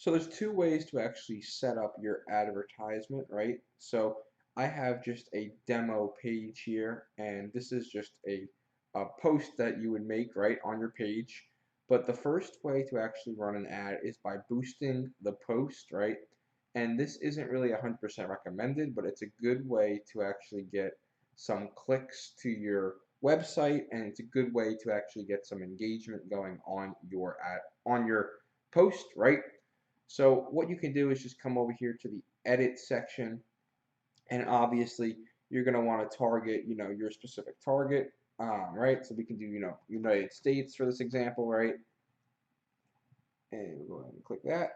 So there's two ways to actually set up your advertisement, right? So I have just a demo page here, and this is just a post that you would make, right, on your page. But the first way to actually run an ad is by boosting the post, right? And this isn't really 100% recommended, but it's a good way to actually get some clicks to your website, and it's a good way to actually get some engagement going on your ad, on your post, right? So what you can do is just come over here to the edit section, and obviously you're going to want to target, your specific target, right? So we can do, United States for this example, right? And we'll go ahead and click that.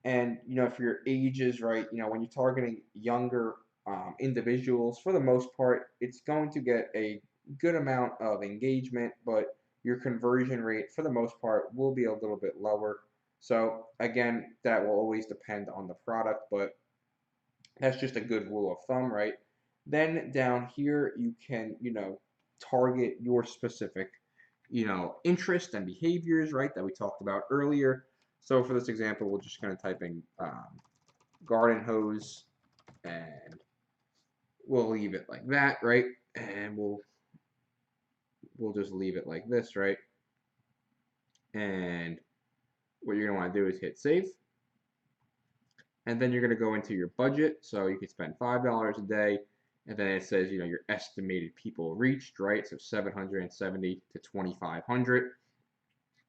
And, for your ages, right, when you're targeting younger individuals, for the most part, it's going to get a good amount of engagement, but your conversion rate, for the most part, will be a little bit lower. So again, that will always depend on the product, but that's just a good rule of thumb, right? Then down here, you can, target your specific, interests and behaviors, right, that we talked about earlier. So for this example, we're just going to type in garden hose, and we'll leave it like that, right? And we'll just leave it like this, right? And what you're going to want to do is hit save. And then you're going to go into your budget. So you can spend $5 a day. And then it says, your estimated people reached, right? So 770 to 2,500.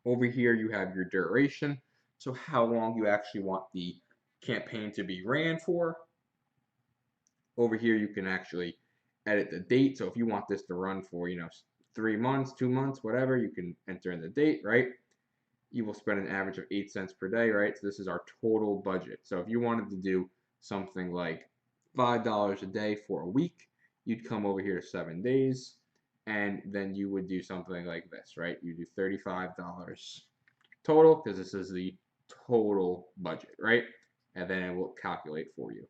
Over here, you have your duration. So how long you actually want the campaign to be ran for. Over here, you can actually edit the date. So if you want this to run for, 3 months, 2 months, whatever, you can enter in the date, right? You will spend an average of 8 cents per day, right? So this is our total budget. So if you wanted to do something like $5 a day for a week, you'd come over here to 7 days, and then you would do something like this, right? You do $35 total, because this is the total budget, right? And then it will calculate for you.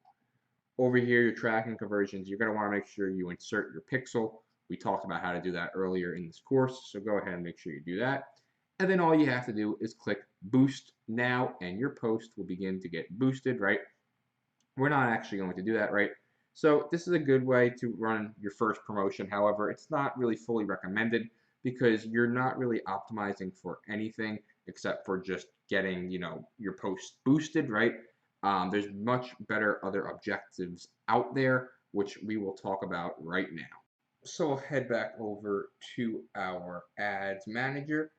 Over here, your tracking conversions, you're going to want to make sure you insert your pixel. We talked about how to do that earlier in this course, so go ahead and make sure you do that. And then all you have to do is click boost now, and your post will begin to get boosted, right? We're not actually going to do that, right? So this is a good way to run your first promotion. However, it's not really fully recommended because you're not really optimizing for anything except for just getting, your post boosted, right? There's much better other objectives out there, which we will talk about right now. So we'll head back over to our ads manager.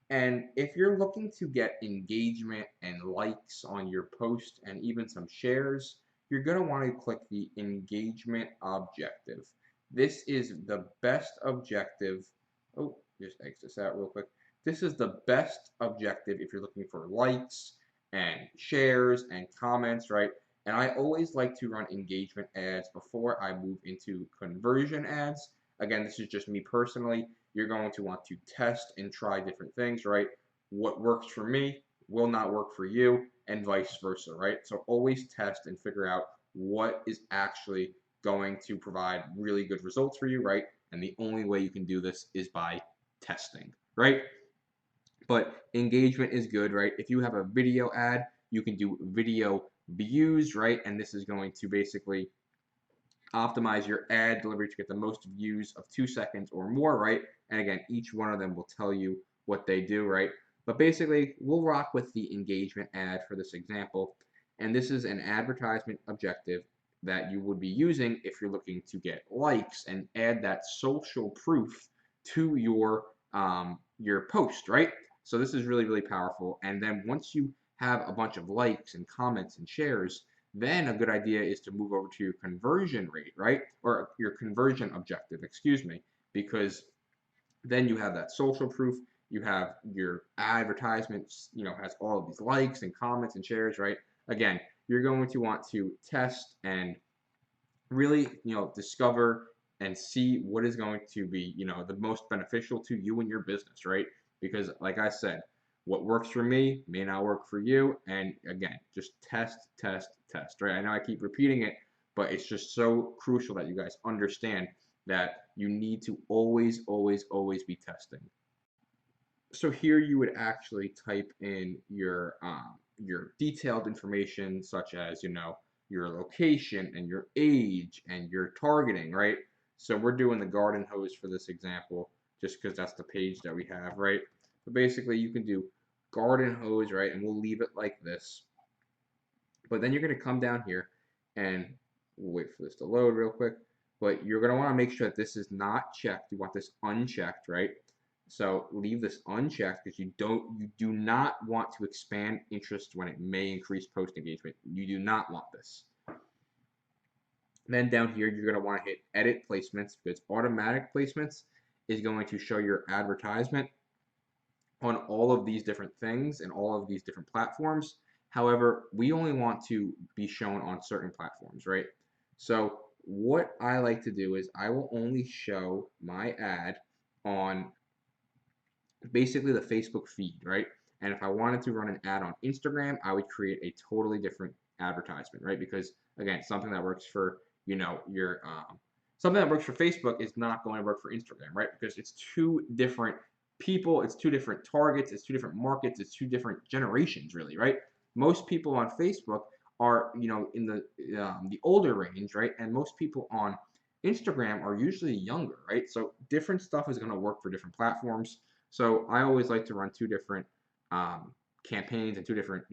And if you're looking to get engagement and likes on your post and even some shares, you're going to want to click the engagement objective. This is the best objective. Oh, just X this out real quick. This is the best objective if you're looking for likes and shares and comments, right? And I always like to run engagement ads before I move into conversion ads. Again, this is just me personally. You're going to want to test and try different things, right? What works for me will not work for you, and vice versa, right? So always test and figure out what is actually going to provide really good results for you, right? And the only way you can do this is by testing, right? But engagement is good, right? If you have a video ad, you can do video views, right? And this is going to basically optimize your ad delivery to get the most views of 2 seconds or more, right? And again, each one of them will tell you what they do, right? But basically, we'll rock with the engagement ad for this example. And this is an advertisement objective that you would be using if you're looking to get likes and add that social proof to your post, right? So this is really, really powerful. And then once you have a bunch of likes and comments and shares, then a good idea is to move over to your conversion rate, right? Or your conversion objective, excuse me, because then you have that social proof. You have your advertisements, has all of these likes and comments and shares, right? Again, you're going to want to test and really, discover and see what is going to be, the most beneficial to you and your business, right? Because like I said, what works for me may not work for you. And again, just test, test, test, right? I know I keep repeating it, but it's just so crucial that you guys understand that you need to always, always, always be testing. So here you would actually type in your detailed information, such as, your location and your age and your targeting, right? So we're doing the garden hose for this example, just because that's the page that we have, right? But basically, you can do garden hose, right? And we'll leave it like this. But then you're going to come down here and we'll wait for this to load real quick. But you're going to want to make sure that this is not checked. You want this unchecked, right? So leave this unchecked because you do not want to expand interest when it may increase post engagement. You do not want this. Then down here, you're going to want to hit edit placements because automatic placements is going to show your advertisement on all of these different things and all of these different platforms. However, we only want to be shown on certain platforms, right? So what I like to do is I will only show my ad on basically the Facebook feed, right? And if I wanted to run an ad on Instagram, I would create a totally different advertisement, right? Because again, something that works for your something that works for Facebook is not going to work for Instagram, right? Because it's two different people, it's two different targets, it's two different markets, it's two different generations, really, right? Most people on Facebook are in the older range, right? And most people on Instagram are usually younger, right? So different stuff is going to work for different platforms. So I always like to run two different campaigns and two different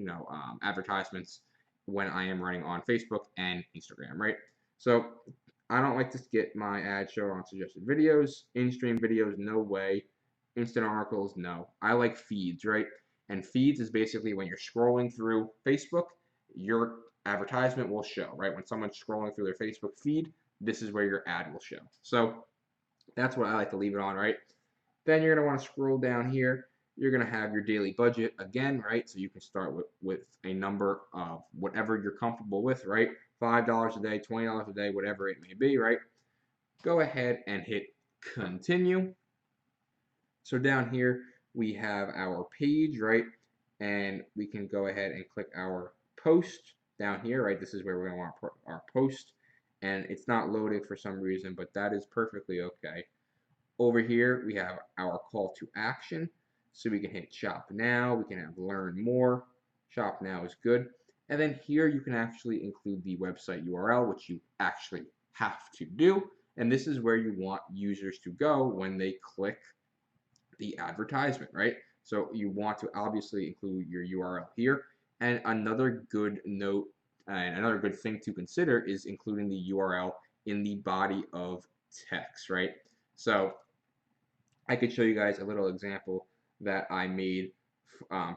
advertisements when I am running on Facebook and Instagram, right? So I don't like to get my ad show on suggested videos, in-stream videos, no way. Instant articles, no. I like feeds, right? And feeds is basically when you're scrolling through Facebook, your advertisement will show, right? When someone's scrolling through their Facebook feed, this is where your ad will show. So that's what I like to leave it on, right? Then you're going to want to scroll down here. You're going to have your daily budget again, right? So you can start with a number of whatever you're comfortable with, right? $5 a day, $20 a day, whatever it may be, right? Go ahead and hit continue. So down here, we have our page, right? And we can go ahead and click our post down here, right? This is where we're going to want to put our post. And it's not loading for some reason, but that is perfectly okay. Over here, we have our call to action. So we can hit shop now. We can have learn more. Shop now is good. And then here you can actually include the website URL, which you actually have to do. And this is where you want users to go when they click the advertisement, right? So you want to obviously include your URL here. And another good note and another good thing to consider is including the URL in the body of text, right? So I could show you guys a little example that I made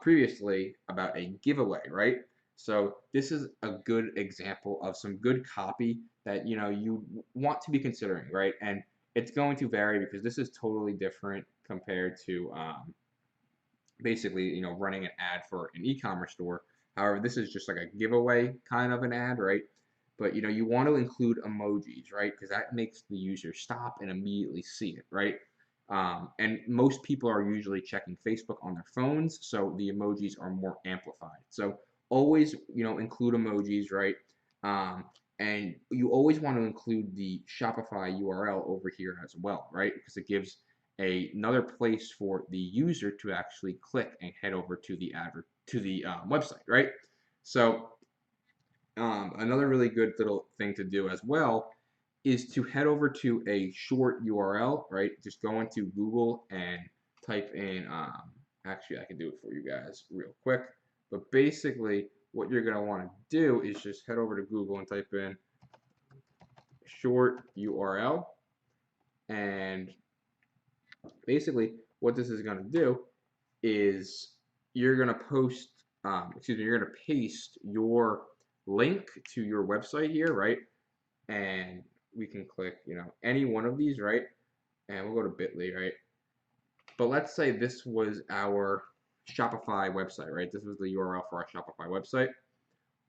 previously about a giveaway, right? So this is a good example of some good copy that you want to be considering, right? And it's going to vary because this is totally different compared to basically running an ad for an e-commerce store. However, this is just like a giveaway kind of an ad, right? But you want to include emojis, right? Because that makes the user stop and immediately see it, right? And most people are usually checking Facebook on their phones, so the emojis are more amplified. So always, include emojis, right? And you always want to include the Shopify URL over here as well, right? Because it gives another place for the user to actually click and head over to the website, right? So another really good little thing to do as well is to head over to a short URL, right? Just go into Google and type in, actually I can do it for you guys real quick, but basically what you're gonna wanna do is just head over to Google and type in short URL, and basically what this is gonna do is you're gonna you're gonna paste your link to your website here, right? And we can click, any one of these, right? And we'll go to Bitly, right? But let's say this was our Shopify website, right? This was the URL for our Shopify website.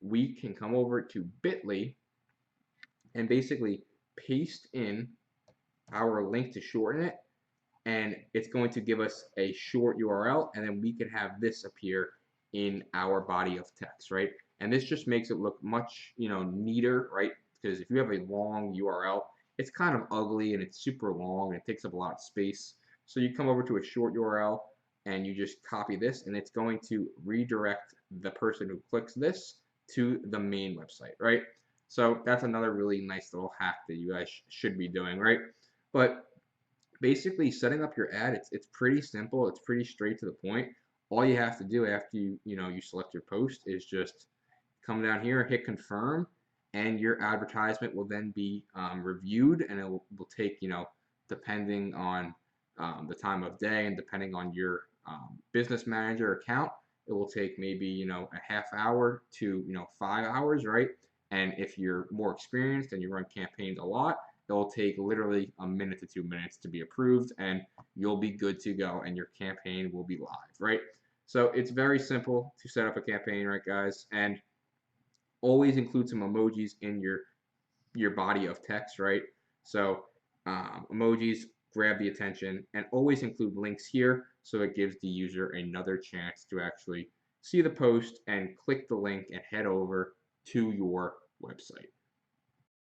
We can come over to Bitly and basically paste in our link to shorten it, and it's going to give us a short URL, and then we can have this appear in our body of text, right? And this just makes it look much, neater, right? Because if you have a long URL, it's kind of ugly and it's super long and it takes up a lot of space. So you come over to a short URL and you just copy this, and it's going to redirect the person who clicks this to the main website, right? So that's another really nice little hack that you guys should be doing, right? But basically, setting up your ad, it's pretty simple. It's pretty straight to the point. All you have to do after you select your post is just come down here, hit confirm, and your advertisement will then be reviewed, and it will take, depending on the time of day and depending on your business manager account, it will take maybe, a half hour to, 5 hours, right? And if you're more experienced and you run campaigns a lot, it'll take literally a minute to 2 minutes to be approved, and you'll be good to go, and your campaign will be live, right? So it's very simple to set up a campaign, right, guys? And always include some emojis in your body of text, right? So emojis grab the attention, and always include links here so it gives the user another chance to actually see the post and click the link and head over to your website.